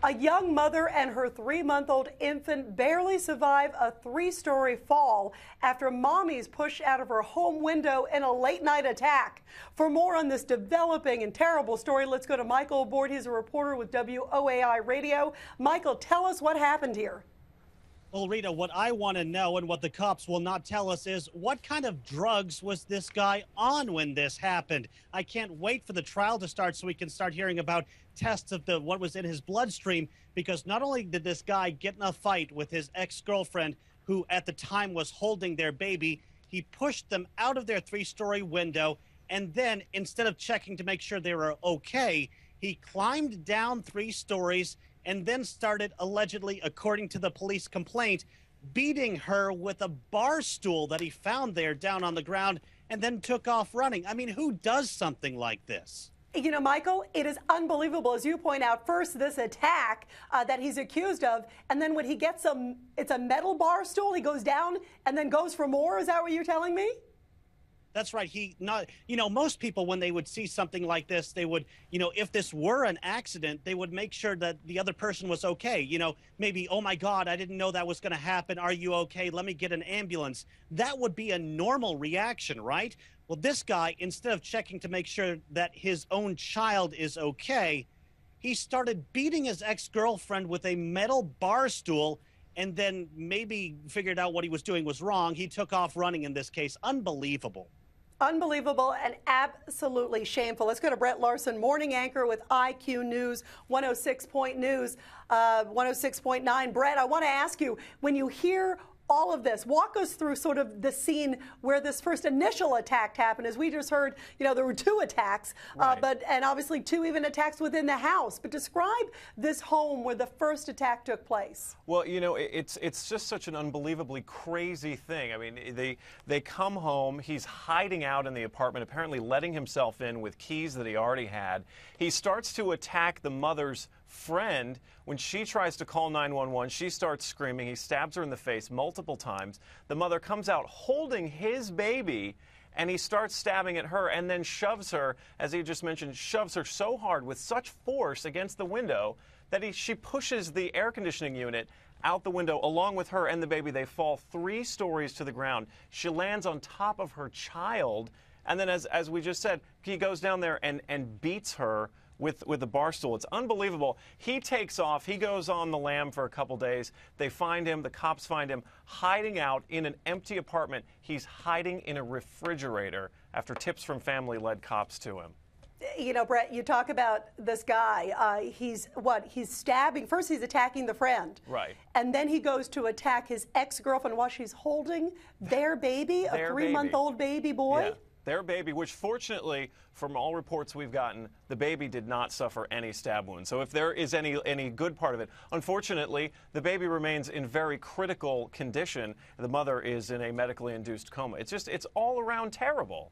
A young mother and her 3-month-old infant barely survive a 3-story fall after mommy's pushed out of her home window in a late-night attack. For more on this developing and terrible story, let's go to Michael Aboard. He's a reporter with WOAI Radio. Michael, tell us what happened here. Well, Rita, what I want to know and what the cops will not tell us is what kind of drugs was this guy on when this happened? I can't wait for the trial to start so we can start hearing about tests of what was in his bloodstream, because not only did this guy get in a fight with his ex-girlfriend, who at the time was holding their baby, he pushed them out of their 3-story window, and then instead of checking to make sure they were okay, he climbed down 3 stories and then started, allegedly, according to the police complaint, beating her with a bar stool that he found there down on the ground and then took off running. I mean, who does something like this? You know, Michael, it is unbelievable. As you point out, first this attack that he's accused of, and then when he gets it's a metal bar stool, he goes down and then goes for more. Is that what you're telling me? That's right. Most people, when they would see something like this, they would, if this were an accident, they would make sure that the other person was okay. Maybe, oh my God, I didn't know that was going to happen. Are you okay? Let me get an ambulance. That would be a normal reaction, right? Well, this guy, instead of checking to make sure that his own child is okay, he started beating his ex-girlfriend with a metal bar stool, and then maybe figured out what he was doing was wrong. He took off running in this case. Unbelievable. Unbelievable and absolutely shameful. Let's go to Brett Larson, morning anchor with IQ News 106.9. Brett, I want to ask you, when you hear all of this, walk us through sort of the scene where this first initial attack happened. As we just heard, there were 2 attacks, right. and obviously 2 even attacks within the house. But describe this home where the first attack took place. Well, it's just such an unbelievably crazy thing. I mean, they come home. He's hiding out in the apartment, apparently letting himself in with keys that he already had. He starts to attack the mother's friend. When she tries to call 911, she starts screaming. He stabs her in the face multiple times. The mother comes out holding his baby, and he starts stabbing at her and then shoves her, as he just mentioned, shoves her so hard with such force against the window that she pushes the air conditioning unit out the window along with her and the baby. They fall 3 stories to the ground. She lands on top of her child, and then as we just said, he goes down there and beats her with the bar stool. It's unbelievable. He takes off. He goes on the lam for a couple days. They find him. The cops find him hiding out in an empty apartment. He's hiding in a refrigerator after tips from family led cops to him. Brett, you talk about this guy. He's stabbing. First, he's attacking the friend. Right. And then he goes to attack his ex-girlfriend while she's holding their baby, a 3-month-old baby boy. Yeah. Their baby, which fortunately, from all reports we've gotten, the baby did not suffer any stab wounds. So if there is any good part of it, unfortunately, the baby remains in very critical condition. The mother is in a medically induced coma. It's all around terrible.